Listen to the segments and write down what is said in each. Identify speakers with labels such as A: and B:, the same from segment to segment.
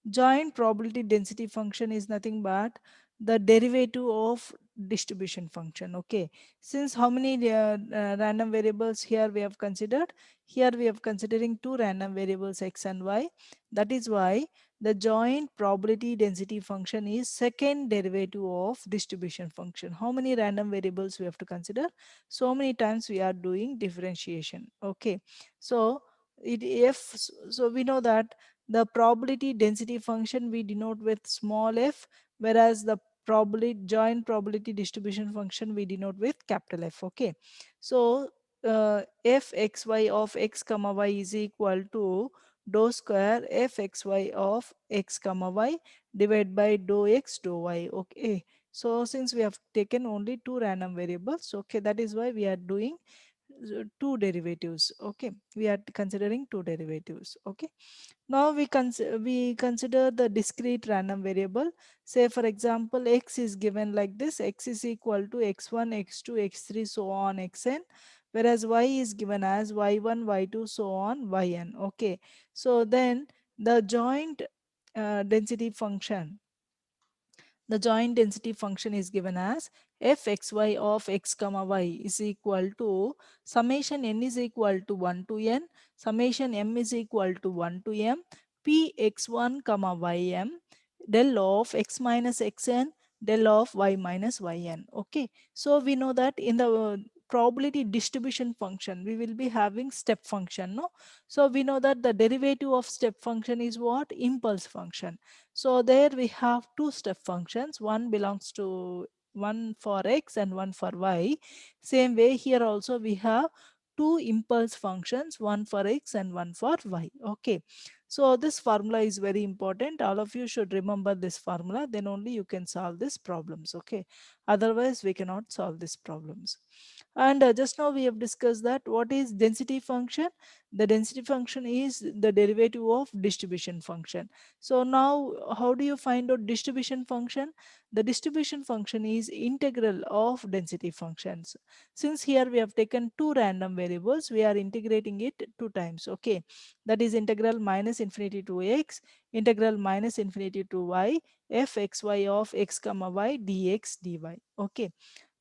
A: Joint probability density function is nothing but the derivative of distribution function. Okay, since how many random variables here we have considered? Here we have considering two random variables x and y. That is why the joint probability density function is second derivative of distribution function. How many random variables we have to consider? So many times we are doing differentiation. Okay, so so we know that the probability density function we denote with small f, whereas the probability joint probability distribution function we denote with capital F. Okay, so fxy of x comma y is equal to dou square fxy of x comma y divided by dou x dou y. Okay, so since we have taken only two random variables, okay, that is why we are doing two derivatives. Okay, we are considering two derivatives. Okay, now we consider the discrete random variable. Say for example, x is given like this: x is equal to x1, x2, x3, so on xn, whereas y is given as y1, y2, so on yn. Okay, so then the joint density function, the joint density function is given as fxy of x comma y is equal to summation n is equal to 1 to n, summation m is equal to 1 to m, p x1 comma ym, del of x minus xn, del of y minus yn. Okay, so we know that in the probability distribution function we will be having step function, no? So we know that the derivative of step function is what? Impulse function. So there we have two step functions. One belongs to one for x and one for y. Same way here also we have two impulse functions, one for x and one for y. Okay. So this formula is very important. All of you should remember this formula. Then only you can solve these problems. Okay. Otherwise we cannot solve these problems. And just now we have discussed that what is density function. The density function is the derivative of distribution function. So now how do you find out distribution function? The distribution function is integral of density functions. Since here we have taken two random variables, we are integrating it two times. Okay, that is integral minus infinity to x, integral minus infinity to y, fxy of x comma y dx dy. Okay,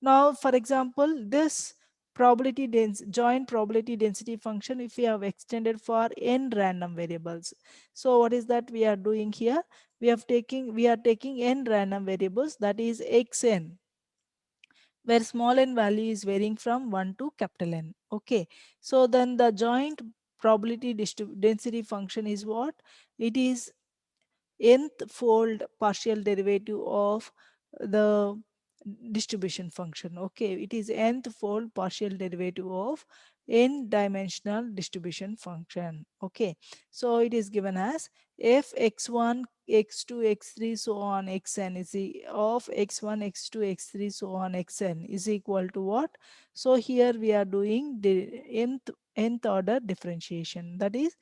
A: now for example, this joint probability density function, if we have extended for n random variables, so what is that we are doing here? We are taking n random variables, that is xn, where small n value is varying from 1 to capital N. Okay, so then the joint probability density function is what? It is nth fold partial derivative of the distribution function. Okay, it is nth fold partial derivative of n dimensional distribution function. Okay, so it is given as f x1, x2, x3, so on xn is of x1, x2, x3, so on xn is equal to what? So here we are doing the nth order differentiation, that is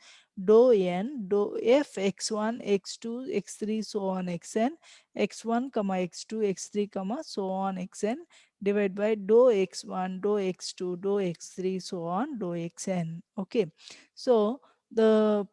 A: dou n dou f x1 x2 x3 so on xn, x1 comma x2 x3 comma so on xn, divided by dou x1 dou x2 dou x3 so on dou xn. Okay, so the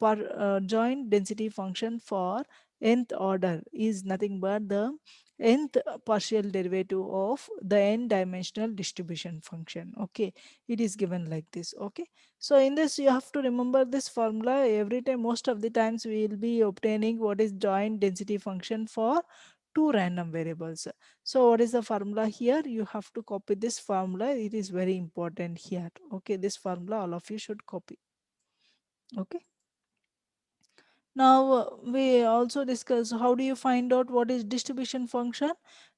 A: joint density function for nth order is nothing but the nth partial derivative of the n dimensional distribution function. Okay, it is given like this. Okay, so in this you have to remember this formula every time. Most of the times we will be obtaining what is joint density function for two random variables. So what is the formula here? You have to copy this formula. It is very important here. Okay, this formula all of you should copy. Okay. Now we also discuss how do you find out what is distribution function.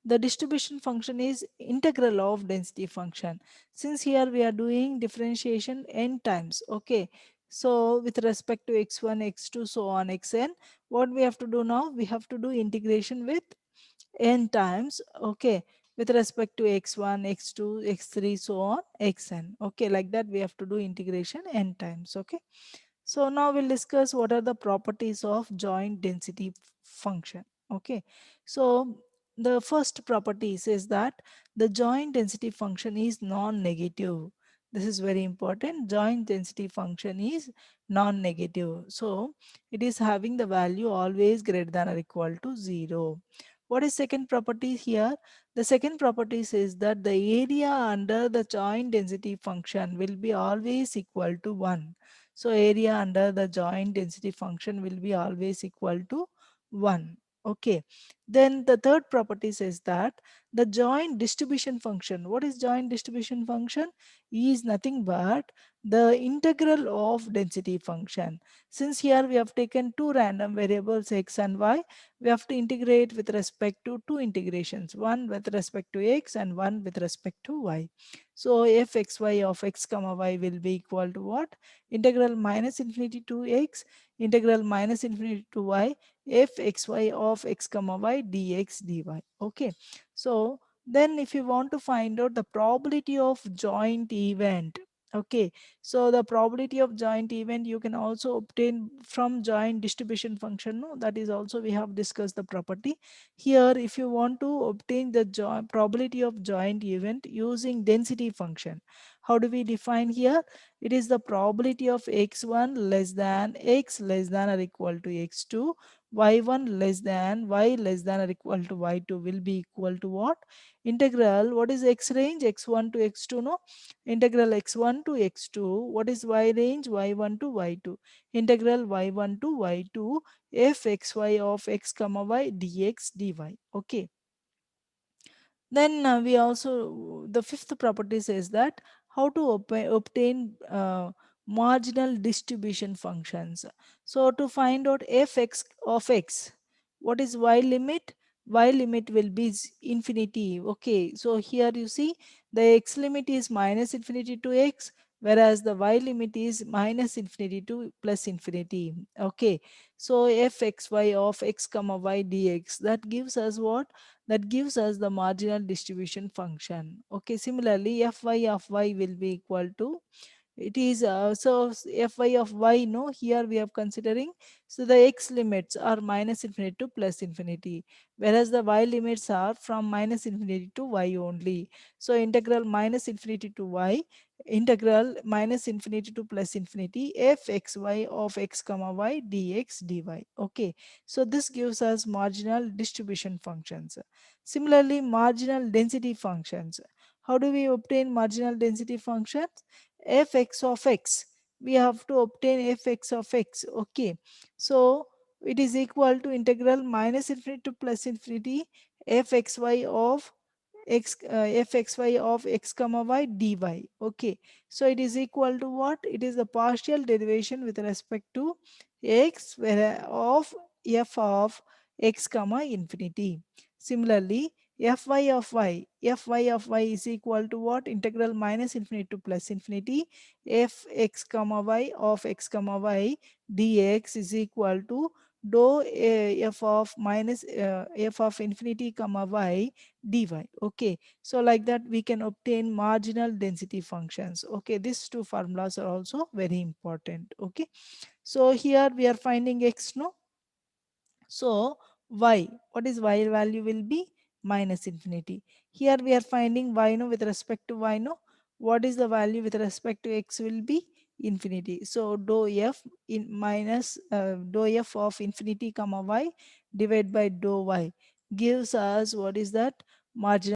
A: The distribution function is integral of density function. Since here we are doing differentiation n times. Okay, so with respect to x1 x2 so on xn, what we have to do now? We have to do integration with n times. Okay, with respect to x1 x2 x3 so on xn. Okay, like that we have to do integration n times. Okay, so now we'll discuss what are the properties of joint density function. Okay, so the first property says that the joint density function is non-negative. This is very important. Joint density function is non-negative. So it is having the value always greater than or equal to 0. What is second property here? The second property says that the area under the joint density function will be always equal to 1. So area under the joint density function will be always equal to 1. Okay. Then the third property says that the joint distribution function. What is joint distribution function? Is nothing but the integral of density function. Since here we have taken two random variables x and y, we have to integrate with respect to two integrations, one with respect to x and one with respect to y. So fxy of x comma y will be equal to what? Integral minus infinity to x, integral minus infinity to y, fxy of x comma y dx dy. Okay. So then if you want to find out the probability of joint event, okay, so the probability of joint event you can also obtain from joint distribution function. No, that is also we have discussed the property. Here if you want to obtain the probability of joint event using density function, how do we define here? It is the probability of x1 less than x less than or equal to x2, y1 less than y less than or equal to y2 will be equal to what? Integral, what is x range? x1 to x2, no? Integral x1 to x2. What is y range? y1 to y2. Integral y1 to y2 fxy of x comma y dx dy. Okay. Then we also, the fifth property says that how to obtain marginal distribution functions. So to find out fx of x, what is y limit? Y limit will be infinity. Okay, so here you see the x limit is minus infinity to x, whereas the y limit is minus infinity to plus infinity. Okay, so fxy of x comma y dx, that gives us what? That gives us the marginal distribution function. Okay, similarly fy of y will be equal to, it is fy of y, no, here we are considering, so the x limits are minus infinity to plus infinity, whereas the y limits are from minus infinity to y only. So integral minus infinity to y, integral minus infinity to plus infinity fxy of x comma y dx dy. Okay, so this gives us marginal distribution functions. Similarly, marginal density functions. How do we obtain marginal density functions? Fx of x, we have to obtain fx of x. Okay, so it is equal to integral minus infinity to plus infinity fxy of fxy of x comma y dy. Okay, so it is equal to what? It is the partial derivation with respect to x where of f of x comma infinity. Similarly, fy of y is equal to what? Integral minus infinity to plus infinity fx comma y of x comma y dx is equal to dou f of minus f of infinity comma y dy. Okay, so like that we can obtain marginal density functions. Okay, these two formulas are also very important. Okay, so here we are finding x, no? So y, what is y value will be? Minus infinity. Here we are finding y, no, with respect to y, no. What is the value with respect to x will be? Infinity. So dou f in minus dou f of infinity comma y divided by dou y gives us what is that? Marginal